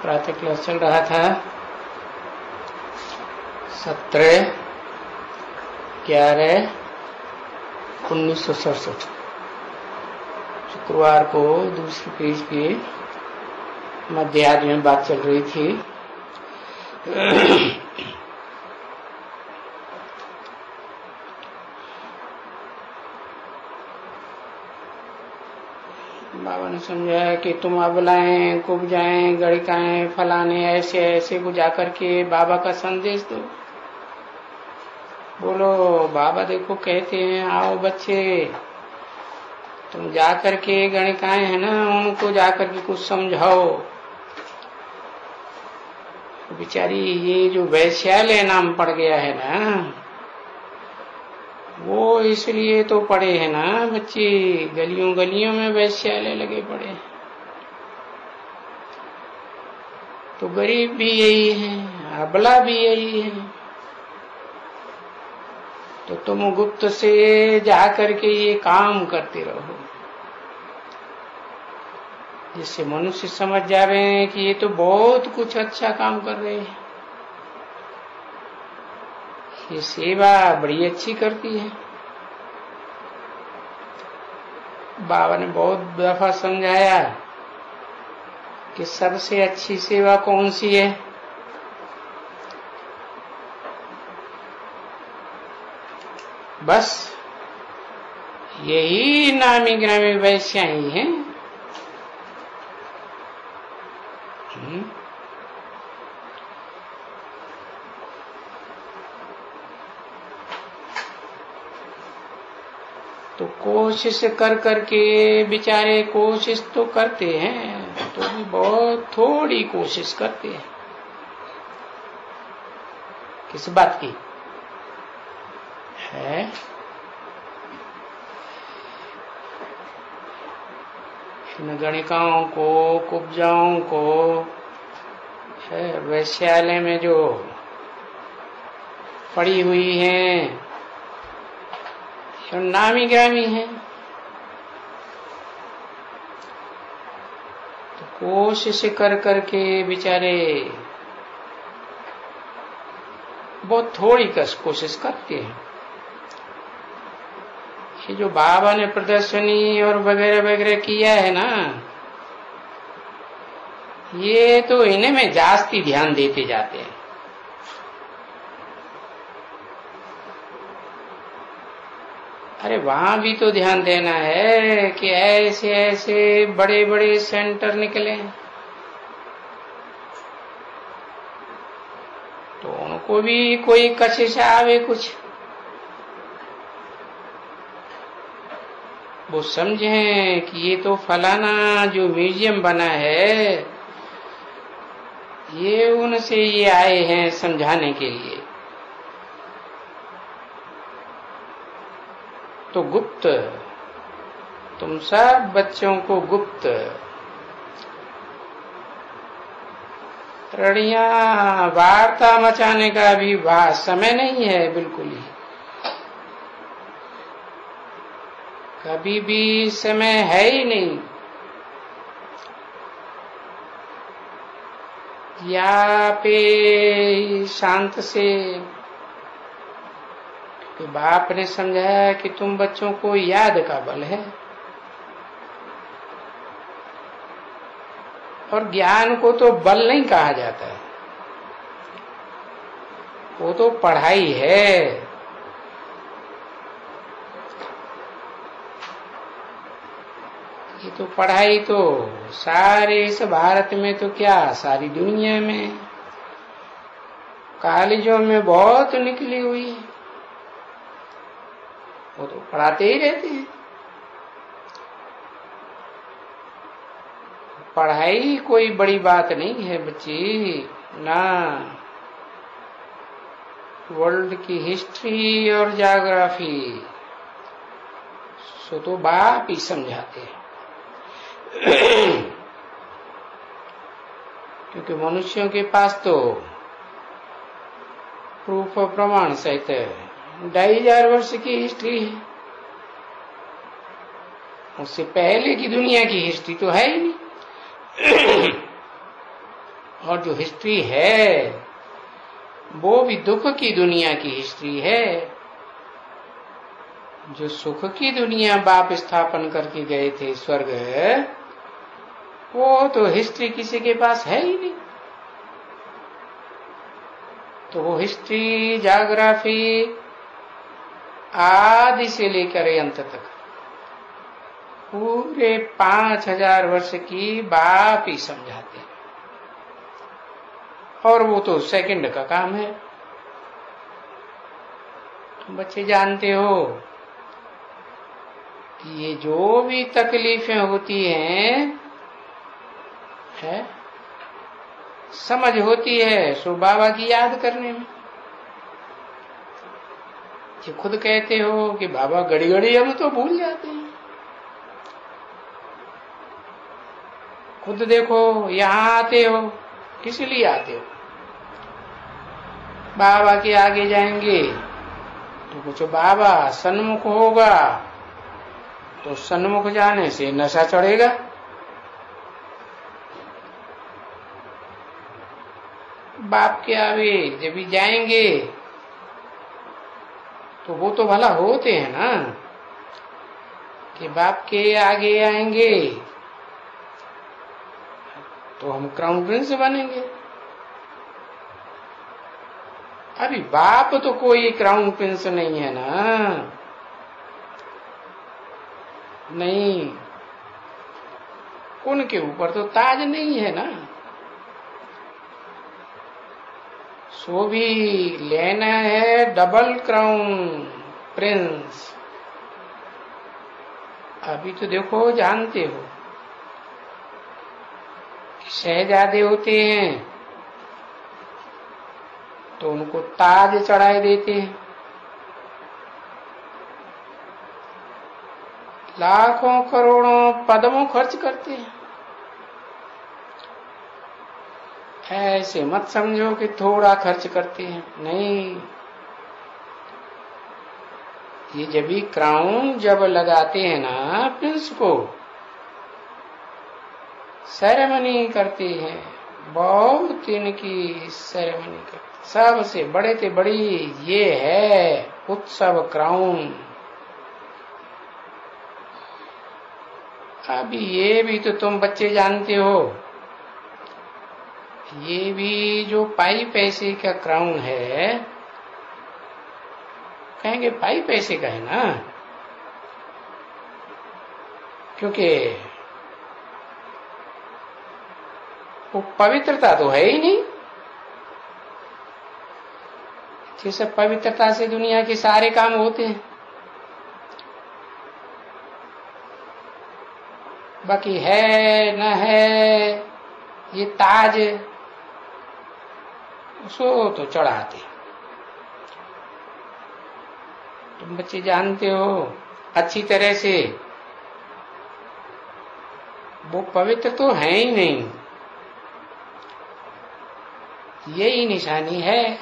प्रातः क्लास चल रहा था 17/11/1967। शुक्रवार को दूसरी पेज पे मध्याह्न में बात चल रही थी। बाबा ने समझाया कि तुम अबलाएं, कुब्जाएं, गणिकाएं, फलाने ऐसे ऐसे को जाकर के बाबा का संदेश दो। बोलो बाबा देखो कहते हैं आओ बच्चे, तुम जाकर के गणिकाएं है ना उनको जाकर के कुछ समझाओ। बेचारी ये जो वैश्यालय नाम पड़ गया है ना, वो इसलिए तो पड़े हैं ना बच्चे, गलियों गलियों में वैश्यालय लगे पड़े। तो गरीब भी यही है, अबला भी यही है। तो तुम गुप्त से जाकर के ये काम करते रहो, जिससे मनुष्य समझ जावे कि ये तो बहुत कुछ अच्छा काम कर रहे हैं, ये सेवा बड़ी अच्छी करती है। बाबा ने बहुत दफा समझाया कि सबसे अच्छी सेवा कौन सी है। बस यही नामी ग्रामी वैश्या ही हैं। तो कोशिश कर करके बेचारे कोशिश तो करते हैं, तो भी बहुत थोड़ी कोशिश करते हैं। किस बात की है? इन गणिकाओं को, कुब्जाओं को वैश्यालय में जो पड़ी हुई हैं, नामी ग्रामी है, तो कोशिश कर करके बेचारे बहुत थोड़ी कोशिश करते हैं। ये जो बाबा ने प्रदर्शनी और वगैरह वगैरह किया है ना, ये तो इन्हें में जास्ती ध्यान देते जाते हैं। अरे वहां भी तो ध्यान देना है कि ऐसे ऐसे बड़े बड़े सेंटर निकले, तो उनको भी कोई कशिश आवे कुछ, वो समझें कि ये तो फलाना जो म्यूजियम बना है, ये उनसे ये आए हैं समझाने के लिए। तो गुप्त, तुम सब बच्चों को गुप्त रणिया वार्ता मचाने का भी समय नहीं है, बिल्कुल ही कभी भी समय है ही नहीं। या पे शांत से तो बाप ने समझाया कि तुम बच्चों को याद का बल है, और ज्ञान को तो बल नहीं कहा जाता है, वो तो पढ़ाई है। ये तो पढ़ाई तो सारे इस भारत में तो क्या सारी दुनिया में कॉलेजों में बहुत निकली हुई है, वो तो पढ़ाते ही रहते हैं। पढ़ाई कोई बड़ी बात नहीं है बच्ची ना। वर्ल्ड की हिस्ट्री और ज्योग्राफी सो तो बाप ही समझाते हैं। क्योंकि मनुष्यों के पास तो प्रूफ और प्रमाण सहित 2500 वर्ष की हिस्ट्री है, उससे पहले की दुनिया की हिस्ट्री तो है ही नहीं। और जो हिस्ट्री है वो भी दुख की दुनिया की हिस्ट्री है। जो सुख की दुनिया बाप स्थापन करके गए थे स्वर्ग, वो तो हिस्ट्री किसी के पास है ही नहीं। तो वो हिस्ट्री ज्योग्राफी आदि से लेकर अंत तक पूरे 5000 वर्ष की बाप ही समझाते हैं। और वो तो सेकंड का काम है। बच्चे जानते हो कि ये जो भी तकलीफें होती हैं है समझ होती है सो बाबा की याद करने में। ये खुद कहते हो कि बाबा घड़ी घड़ी हम तो भूल जाते हैं। खुद देखो यहाँ आते हो, किस लिए आते हो? बाबा के आगे जाएंगे तो कुछ बाबा सन्मुख होगा, तो सन्मुख जाने से नशा चढ़ेगा। बाप के आगे जब भी जाएंगे तो वो तो भला होते हैं ना कि बाप के आगे आएंगे तो हम क्राउन प्रिंस बनेंगे। अभी बाप तो कोई क्राउन प्रिंस नहीं है ना, नहीं, उनके ऊपर तो ताज नहीं है ना। सो भी लेना है डबल क्राउन प्रिंस। अभी तो देखो जानते हो शहजादे होते हैं तो उनको ताज चढ़ाए देते हैं, लाखों करोड़ों पदमों खर्च करते हैं। ऐसे मत समझो कि थोड़ा खर्च करते हैं, नहीं। ये जब भी क्राउन जब लगाते हैं ना प्रिंस को, सेरेमनी करते हैं, बहुत दिन की सेरेमनी करते। सबसे बड़े से बड़ी ये है उत्सव क्राउन। अभी ये भी तो तुम बच्चे जानते हो, ये भी जो पाई पैसे का क्राउन है, कहेंगे पाई पैसे का है ना, क्योंकि वो पवित्रता तो है ही नहीं। जैसे पवित्रता से दुनिया के सारे काम होते हैं, बाकी है न है ये ताज उसको तो चढ़ाते। तुम बच्चे जानते हो अच्छी तरह से वो पवित्र तो है ही नहीं, यही निशानी है।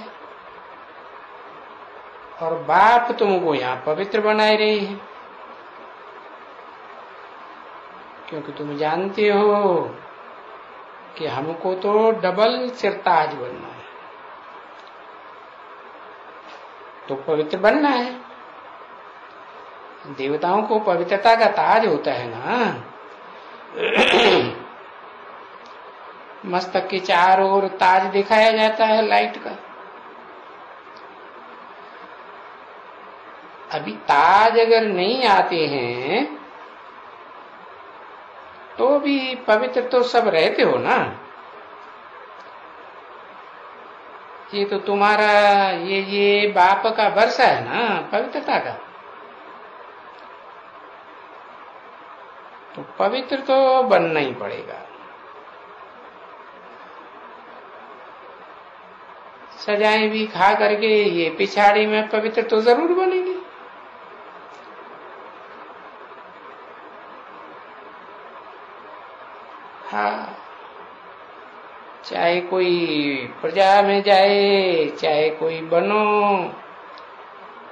और बाप तुमको यहाँ पवित्र बनाए रही है, क्योंकि तुम जानते हो कि हमको तो डबल सिरताज बनना है, तो पवित्र बनना है। देवताओं को पवित्रता का ताज होता है ना। मस्तक के चारों ओर ताज दिखाया जाता है लाइट का। अभी ताज अगर नहीं आते हैं तो भी पवित्र तो सब रहते हो ना। ये तो तुम्हारा ये बाप का वर्षा है ना पवित्रता का। तो पवित्र तो बनना ही पड़ेगा। सजाएं भी खा करके ये पिछाड़ी में पवित्र तो जरूर बनेंगे। हाँ, चाहे कोई प्रजा में जाए, चाहे कोई बनो,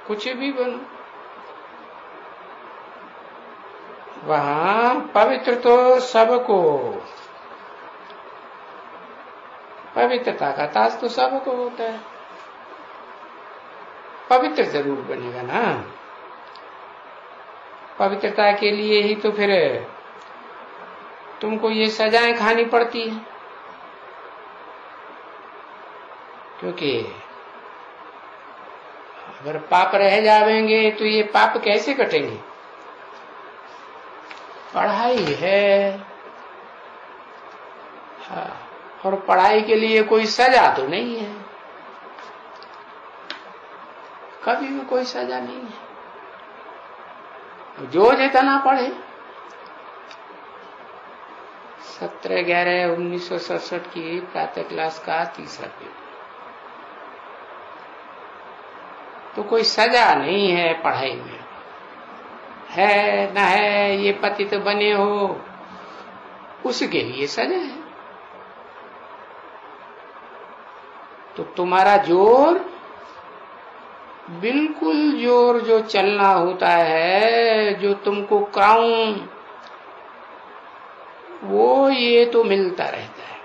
कुछ भी बनो, वहां पवित्र तो सबको। पवित्रता का ताज तो सबको होता है, पवित्र जरूर बनेगा ना। पवित्रता के लिए ही तो फिर तुमको ये सजाएं खानी पड़ती है, क्योंकि अगर पाप रह जाएंगे तो ये पाप कैसे कटेंगे। पढ़ाई है, हाँ, और पढ़ाई के लिए कोई सजा तो नहीं है, कभी भी कोई सजा नहीं है। जो जितना पढ़े। 17/11/1967 की प्रातः क्लास का तीसरा पीरियड। तो कोई सजा नहीं है पढ़ाई में, है न है ये पतित बने हो उसके लिए सजा है। तो तुम्हारा जोर, बिल्कुल जोर जो चलना होता है, जो तुमको क्राउन, वो ये तो मिलता रहता है,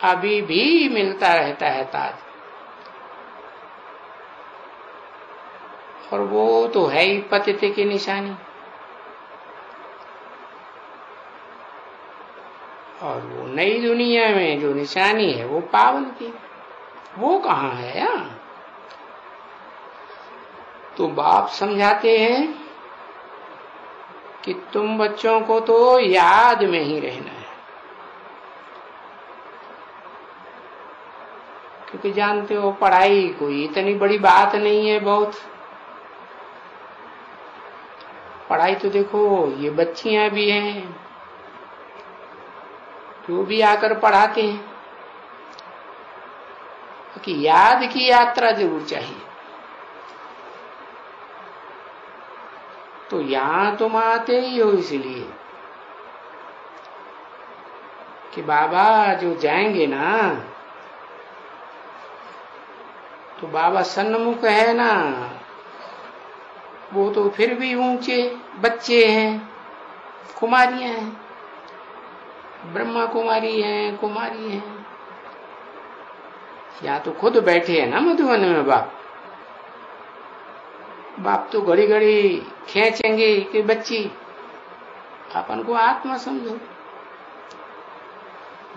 अभी भी मिलता रहता है ताज। और वो तो है ही पतित की निशानी। और वो नई दुनिया में जो निशानी है वो पावन की, वो कहाँ है यार। तो बाप समझाते हैं कि तुम बच्चों को तो याद में ही रहना है, क्योंकि जानते हो पढ़ाई कोई इतनी बड़ी बात नहीं है। बहुत पढ़ाई तो देखो, ये बच्चियां भी हैं जो भी आकर पढ़ाते हैं कि याद की यात्रा जरूर चाहिए। तो यहां तुम आते ही हो इसलिए कि बाबा जो जाएंगे ना, तो बाबा सन्मुख है ना, वो तो फिर भी ऊंचे बच्चे हैं, कुमारियां हैं, ब्रह्मा कुमारी हैं, कुमारी हैं। या तो खुद बैठे हैं ना मधुवन में बाप, बाप तो घड़ी घड़ी खींचेंगे कि बच्ची अपन को आत्मा समझो,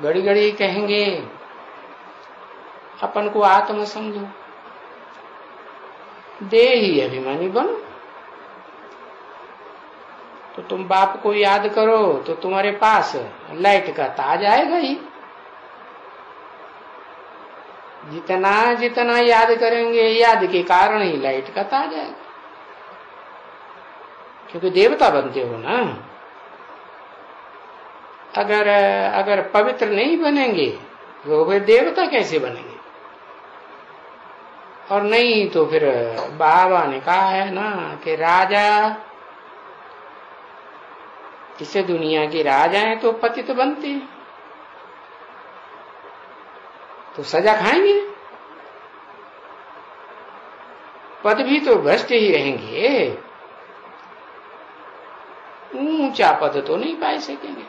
घड़ी घड़ी कहेंगे अपन को आत्मा समझो, देही अभिमानी बनो। तो तुम बाप को याद करो तो तुम्हारे पास लाइट का ताज आएगा ही। जितना जितना याद करेंगे, याद के कारण ही लाइट का ताज आएगा, क्योंकि देवता बनते हो ना। अगर पवित्र नहीं बनेंगे तो फिर देवता कैसे बनेंगे। और नहीं तो फिर बाबा ने कहा है ना कि राजा, इसे दुनिया के राजा हैं तो पतित बनते हैं, तो सजा खाएंगे, पद भी तो भ्रष्ट ही रहेंगे, ऊंचा पद तो नहीं पा सकेंगे।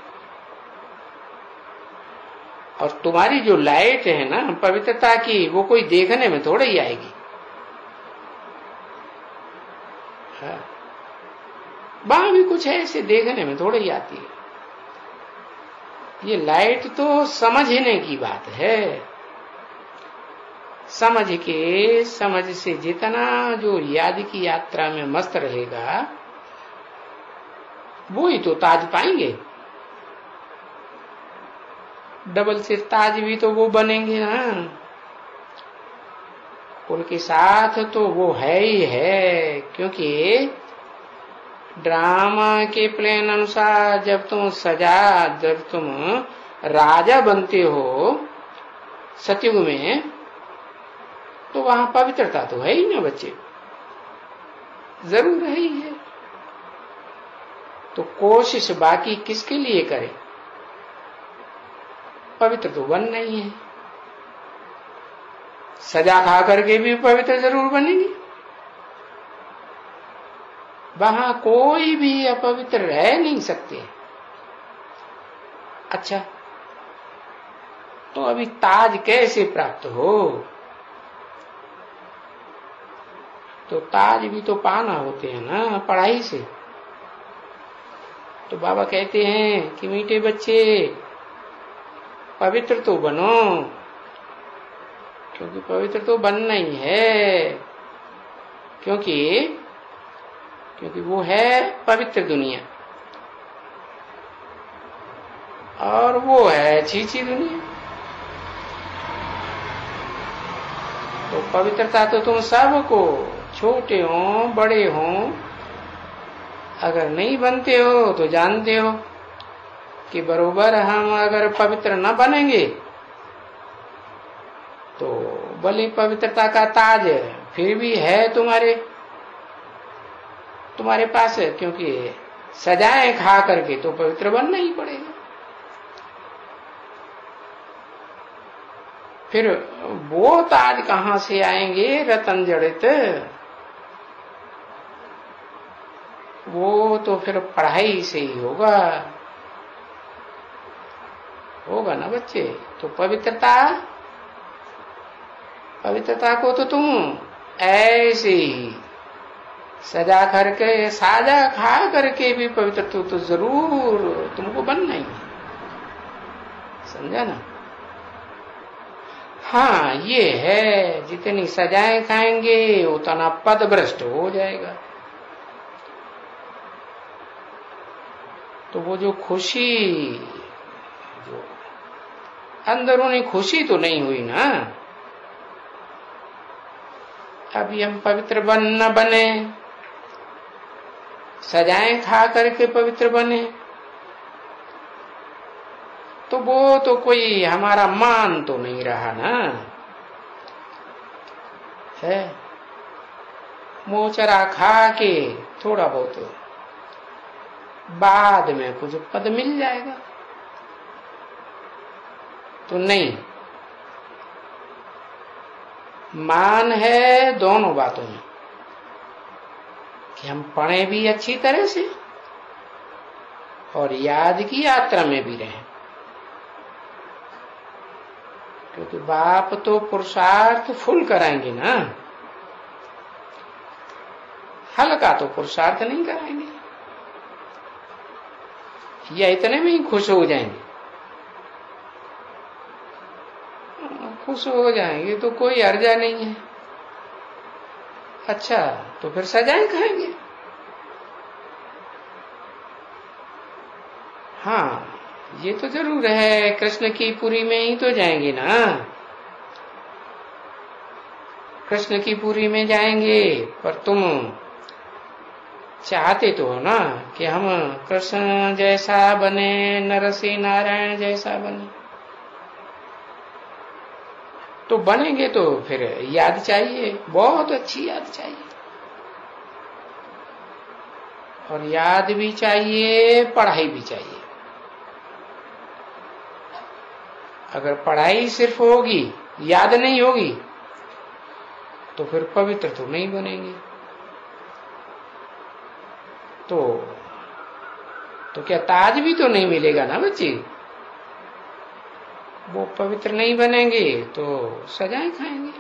और तुम्हारी जो लाइट है ना पवित्रता की, वो कोई देखने में थोड़ा ही आएगी। हाँ, वहां भी कुछ ऐसे देखने में थोड़ा ही आती है। ये लाइट तो समझने की बात है, समझ से जितना जो याद की यात्रा में मस्त रहेगा, वो ही तो ताज पाएंगे। डबल सिर ताज भी तो वो बनेंगे ना, उनके साथ तो वो है ही है। क्योंकि ड्रामा के प्लान अनुसार जब तुम राजा बनते हो सतयुग में, तो वहां पवित्रता तो है ही ना बच्चे, जरूर है ही है। तो कोशिश बाकी किसके लिए करें, पवित्र तो बनना ही है। सजा खा करके भी पवित्र जरूर बनेंगे, वहां कोई भी अपवित्र रह नहीं सकते। अच्छा, तो अभी ताज कैसे प्राप्त हो? तो ताज भी तो पाना होते हैं ना पढ़ाई से। तो बाबा कहते हैं कि मीठे बच्चे पवित्र तो बनो, क्योंकि पवित्र तो बनना ही है, क्योंकि वो है पवित्र दुनिया और वो है छीछी दुनिया। तो पवित्रता तो तुम सबको, छोटे हो बड़े हो, अगर नहीं बनते हो तो जानते हो कि बरोबर हम अगर पवित्र न बनेंगे तो भले पवित्रता का ताज फिर भी है तुम्हारे पास, क्योंकि सजाएं खा करके तो पवित्र बनना ही पड़ेगा। फिर वो ताज कहां से आएंगे रतन जड़ित? वो तो फिर पढ़ाई से ही होगा ना बच्चे। तो पवित्रता को तो तुम ऐसे ही साजा खा करके भी पवित्र तो जरूर तुमको बनना ही, समझा ना? हाँ, ये है जितनी सजाएं खाएंगे उतना पद भ्रष्ट हो जाएगा। तो वो जो खुशी, जो अंदरूनी खुशी तो नहीं हुई ना। अभी हम पवित्र न बने, सजाएं खा करके पवित्र बने, तो वो तो कोई हमारा मान तो नहीं रहा ना है। मोचरा खा के थोड़ा बहुत बाद में कुछ पद मिल जाएगा, तो नहीं। मान है दोनों बातों में कि हम पढ़े भी अच्छी तरह से और याद की यात्रा में भी रहें, क्योंकि बाप तो पुरुषार्थ फुल कराएंगे ना, हल्का तो पुरुषार्थ नहीं कराएंगे या इतने में ही खुश हो जाएंगे। खुश हो जाएंगे तो कोई अर्जा नहीं है। अच्छा, तो फिर सजाएं खाएंगे। हाँ, ये तो जरूर है, कृष्ण की पुरी में ही तो जाएंगे ना। कृष्ण की पुरी में जाएंगे, पर तुम चाहते तो हो ना कि हम कृष्ण जैसा बने, नरसिंह नारायण जैसा बने। तो बनेंगे तो फिर याद चाहिए, बहुत अच्छी याद चाहिए, और याद भी चाहिए, पढ़ाई भी चाहिए। अगर पढ़ाई सिर्फ होगी, याद नहीं होगी, तो फिर पवित्र तो नहीं बनेंगे। तो क्या ताज भी तो नहीं मिलेगा ना बच्चे। वो पवित्र नहीं बनेंगे तो सजाएं खाएंगे,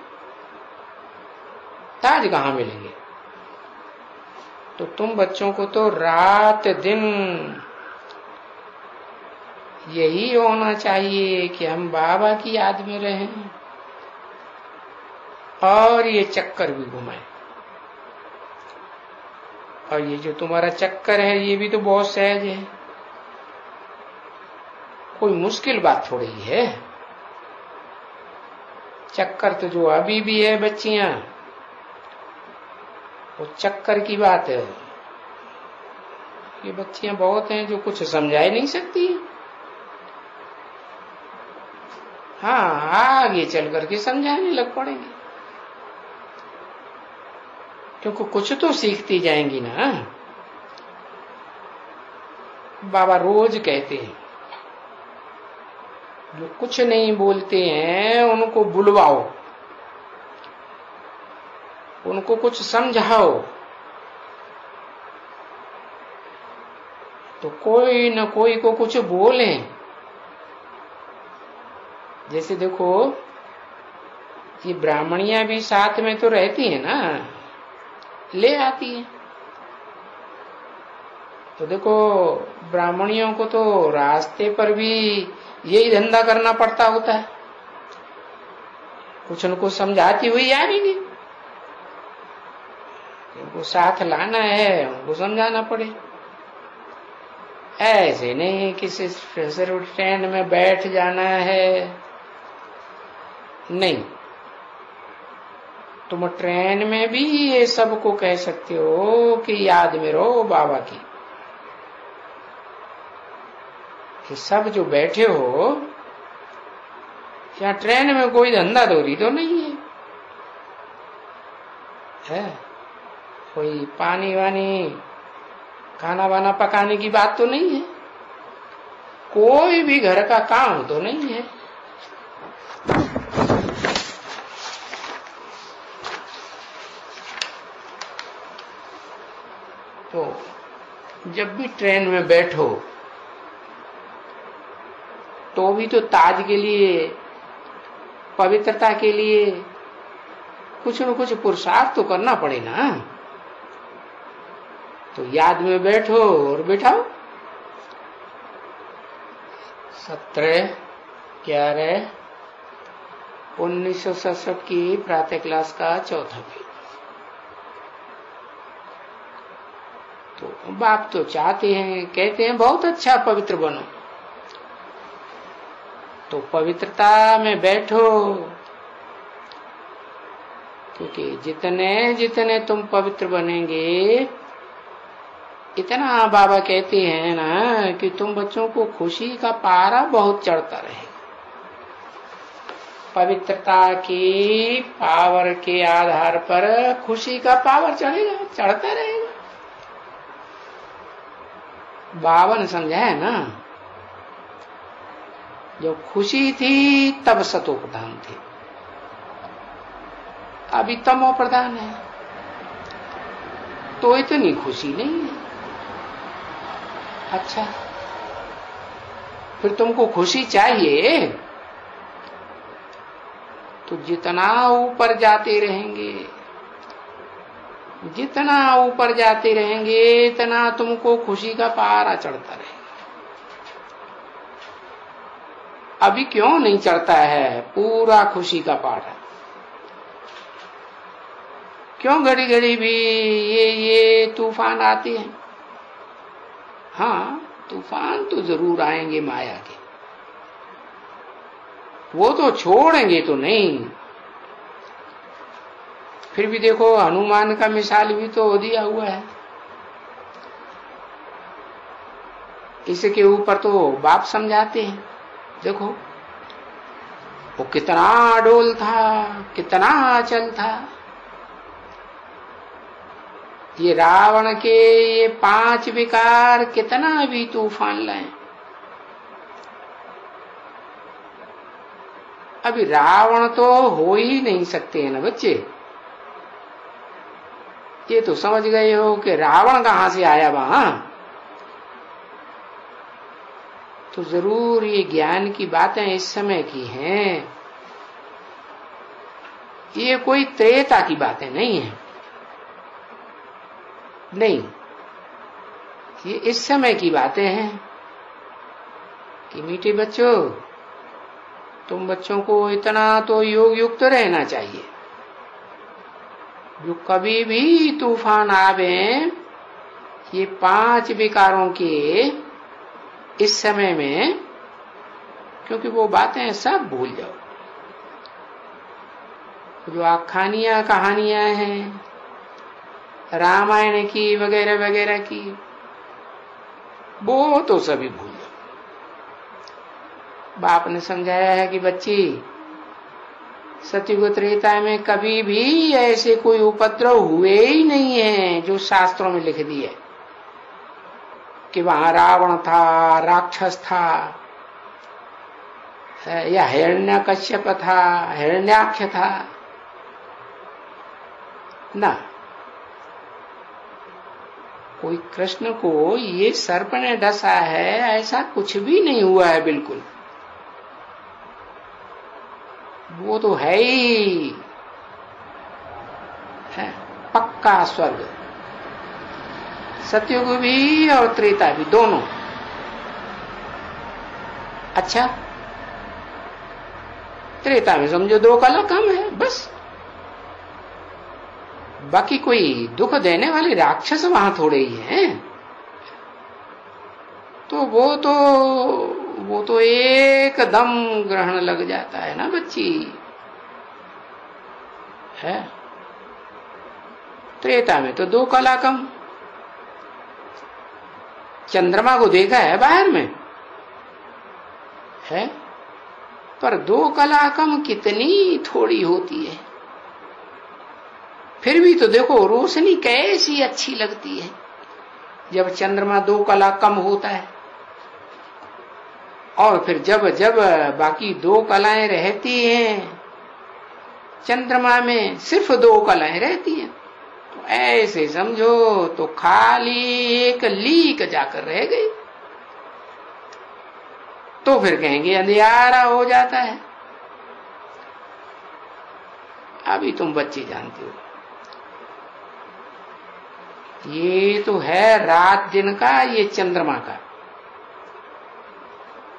ताज कहां मिलेंगे। तो तुम बच्चों को तो रात दिन यही होना चाहिए कि हम बाबा की याद में रहें और ये चक्कर भी घुमाएं। और ये जो तुम्हारा चक्कर है ये भी तो बहुत सहज है, कोई मुश्किल बात थोड़ी है। चक्कर तो जो अभी भी है बच्चियां, वो चक्कर की बात है। ये बच्चियां बहुत हैं जो कुछ समझा ही नहीं सकती। हाँ, आगे चल करके समझाने लग पड़ेंगे, क्योंकि कुछ तो सीखती जाएंगी ना। बाबा रोज कहते हैं जो कुछ नहीं बोलते हैं उनको बुलवाओ, उनको कुछ समझाओ, तो कोई न कोई को कुछ बोलें। जैसे देखो ये ब्राह्मणियां भी साथ में तो रहती है ना, ले आती है। तो देखो ब्राह्मणियों को तो रास्ते पर भी यही धंधा करना पड़ता होता है, कुछ उनको समझाती हुई आ रही नहीं, उनको साथ लाना है, उनको समझाना पड़े। ऐसे नहीं किसी रिजर्व ट्रेन में बैठ जाना है, नहीं। तुम ट्रेन में भी ये सबको कह सकते हो कि याद में रहो बाबा की, कि सब जो बैठे हो या ट्रेन में कोई धंधा दौरी तो नहीं है, कोई पानी वानी खाना वाना पकाने की बात तो नहीं है, कोई भी घर का काम तो नहीं है। तो जब भी ट्रेन में बैठो तो भी तो ताज के लिए, पवित्रता के लिए कुछ न कुछ पुरुषार्थ तो करना पड़े ना। तो याद में बैठो और बैठाओ। 17/11/1967 की प्रातः क्लास का चौथा पीरियड। तो बाप तो चाहते हैं, कहते हैं बहुत अच्छा पवित्र बनो, तो पवित्रता में बैठो, क्योंकि जितने जितने तुम पवित्र बनेंगे इतना बाबा कहते हैं ना कि तुम बच्चों को खुशी का पारा बहुत चढ़ता रहेगा। पवित्रता की पावर के आधार पर खुशी का पावर चढ़ेगा, चढ़ता रहेगा। बाबा ने समझाया ना, जब खुशी थी तब सतो प्रधान थे, अभी तमो प्रधान है, तो इतनी खुशी नहीं है। अच्छा, फिर तुमको खुशी चाहिए तो जितना ऊपर जाते रहेंगे, जितना ऊपर जाते रहेंगे इतना तुमको खुशी का पारा चढ़ता रहेगा। अभी क्यों नहीं चढ़ता है पूरा खुशी का पारा? क्यों घड़ी घड़ी भी ये तूफान आते हैं? हाँ, तूफान तो जरूर आएंगे माया के, वो तो छोड़ेंगे तो नहीं। फिर भी देखो हनुमान का मिसाल भी तो दिया हुआ है, इसके ऊपर तो बाप समझाते हैं। देखो वो कितना अडोल था, कितना अचल था। ये रावण के ये 5 विकार कितना भी तूफान लाए, अभी रावण तो हो ही नहीं सकते हैं ना बच्चे। ये तो समझ गए हो कि रावण कहां से आया वहां। तो जरूर ये ज्ञान की बातें इस समय की हैं, ये कोई त्रेता की बातें नहीं है, नहीं, ये इस समय की बातें हैं कि मीठे बच्चों, तुम बच्चों को इतना तो योग युक्त रहना चाहिए, जो कभी भी तूफान आवे ये 5 विकारों के इस समय में, क्योंकि वो बातें सब भूल जाओ। जो आख्यानियां कहानियां हैं रामायण की वगैरह वगैरह की, वो तो सभी भूल जाओ। बाप ने समझाया है कि बच्ची, सतयुग त्रेता में कभी भी ऐसे कोई उपद्रव हुए ही नहीं है जो शास्त्रों में लिख दिए कि वहां रावण था, राक्षस था, या हिरण्यकश्यप था, हिरण्याक्ष था ना। कोई कृष्ण को ये सर्प ने डसा है ऐसा कुछ भी नहीं हुआ है बिल्कुल। वो तो है ही है पक्का स्वर्ग। सतयुग भी और त्रेता भी दोनों। अच्छा, त्रेता में समझो 2 कला कम है बस, बाकी कोई दुख देने वाले राक्षस वहां थोड़े ही हैं। तो वो तो एकदम ग्रहण लग जाता है ना बच्ची है। त्रेता में तो 2 कला कम। चंद्रमा को देखा है बाहर में है, पर 2 कला कम कितनी थोड़ी होती है। फिर भी तो देखो रोशनी कैसी अच्छी लगती है जब चंद्रमा 2 कला कम होता है। और फिर जब जब बाकी 2 कलाएं रहती हैं, चंद्रमा में सिर्फ 2 कलाएं रहती हैं, तो ऐसे समझो तो खाली एक लीक जाकर रह गई। तो फिर कहेंगे अंधियारा हो जाता है। अभी तुम बच्चे जानते हो, ये तो है रात दिन का, ये चंद्रमा का।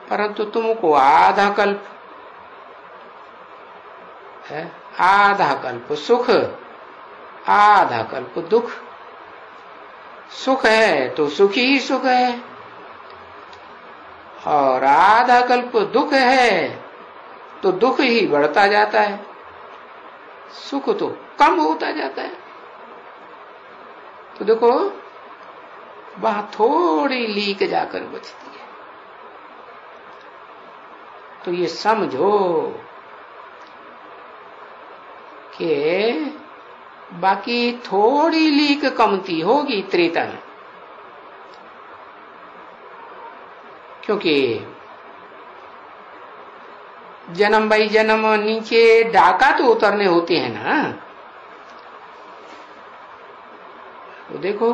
परंतु तुमको आधा कल्प है, आधा कल्प सुख, आधा कल्प दुख। सुख है तो सुख ही सुख है, और आधा कल्प दुख है तो दुख ही बढ़ता जाता है, सुख तो कम होता जाता है। तो देखो वहां थोड़ी लीक जाकर बचती है। तो ये समझो कि बाकी थोड़ी लीक कमती होगी त्रेता में, क्योंकि जन्म बाई जन्म नीचे डाका तो उतरने होते हैं ना। तो देखो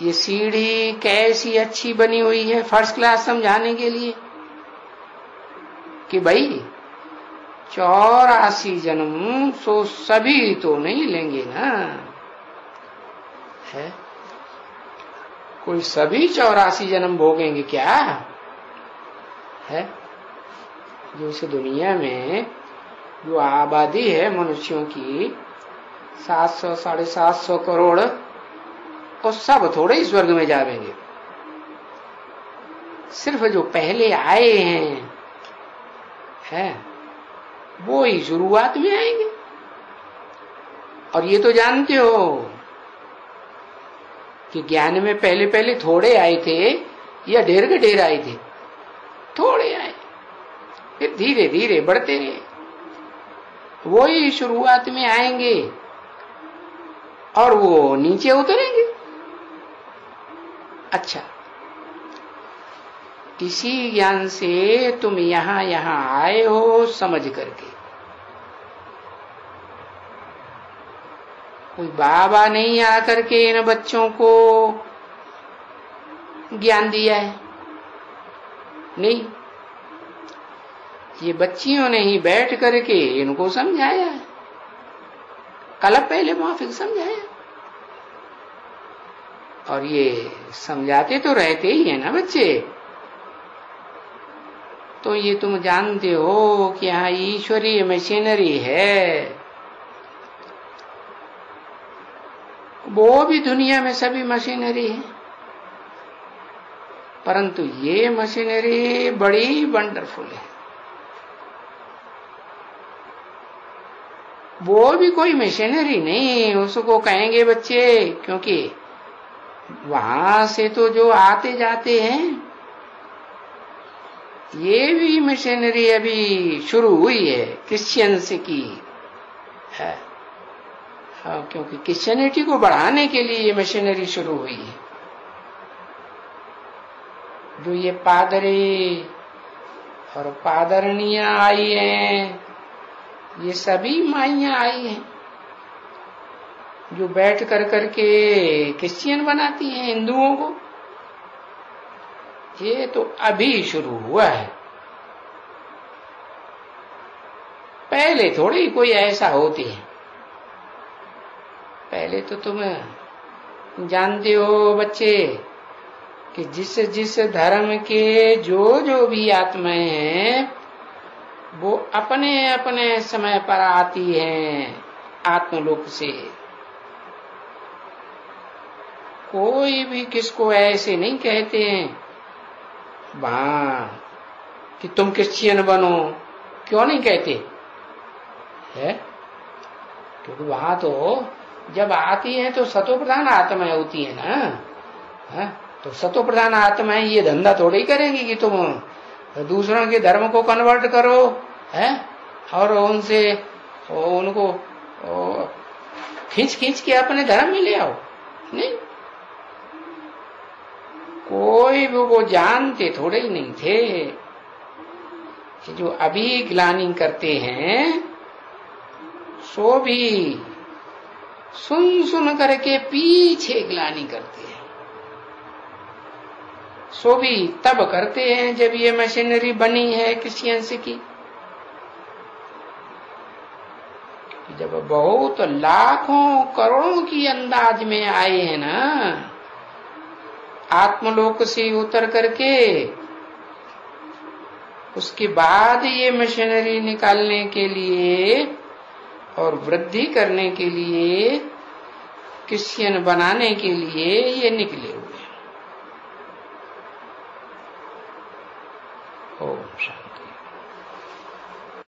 ये सीढ़ी कैसी अच्छी बनी हुई है फर्स्ट क्लास समझाने के लिए कि भाई 84 जन्म सो सभी तो नहीं लेंगे ना, है कोई सभी 84 जन्म भोगेंगे क्या है। जो इस दुनिया में जो आबादी है मनुष्यों की 700 750 करोड़, और सब थोड़े ही स्वर्ग में जाएंगे। सिर्फ जो पहले आए हैं है वो ही शुरुआत में आएंगे। और ये तो जानते हो कि ज्ञान में पहले पहले थोड़े आए थे या ढेर के ढेर आए थे। थोड़े आए, फिर धीरे धीरे बढ़ते रहे, वो ही शुरुआत में आएंगे और वो नीचे उतरेंगे। अच्छा, इसी ज्ञान से तुम यहां आए हो समझ करके। कोई बाबा नहीं आकर के इन बच्चों को ज्ञान दिया है, नहीं, ये बच्चियों ने ही बैठ करके इनको समझाया है। कल पहले माफिक समझाया, और ये समझाते तो रहते ही है ना बच्चे। तो ये तुम जानते हो कि यहाँ ईश्वरीय मशीनरी है, वो भी दुनिया में सभी मशीनरी है, परंतु ये मशीनरी बड़ी वंडरफुल है। वो भी कोई मशीनरी नहीं उसको कहेंगे बच्चे, क्योंकि वहां से तो जो आते जाते हैं, ये भी मशीनरी अभी शुरू हुई है क्रिश्चियंस की है। हाँ, क्योंकि क्रिश्चियनिटी को बढ़ाने के लिए ये मशीनरी शुरू हुई है। जो ये पादरे और पादरनियां आई हैं, ये सभी माइयां आई हैं जो बैठ कर करके क्रिश्चियन बनाती हैं हिंदुओं को। ये तो अभी शुरू हुआ है। पहले थोड़ी कोई ऐसा होती है। पहले तो तुम जानते हो बच्चे कि जिस जिस धर्म के जो भी आत्माएं हैं वो अपने अपने समय पर आती हैं आत्मलोक से। कोई भी किसको ऐसे नहीं कहते हैं वहां कि तुम क्रिश्चियन बनो, क्यों नहीं कहते है? क्योंकि वहां तो जब आती है तो सतो प्रधान आत्माएं होती है ना, है? तो सतो प्रधान आत्माएं ये धंधा थोड़ी करेंगी कि तुम दूसरों के धर्म को कन्वर्ट करो, है? और उनसे उनको खींच खींच के अपने धर्म में ले आओ। नहीं, कोई भी वो जानते थोड़े ही नहीं थे कि जो अभी ग्लानि करते हैं सो भी सुन सुन करके पीछे ग्लानि करते हैं। सो भी तब करते हैं जब ये मशीनरी बनी है क्रिश्चियंस की। जब बहुत लाखों करोड़ों की अंदाज में आए हैं ना आत्मलोक से उतर करके, उसके बाद ये मशीनरी निकालने के लिए और वृद्धि करने के लिए, क्रिश्चियन बनाने के लिए ये निकले हुए।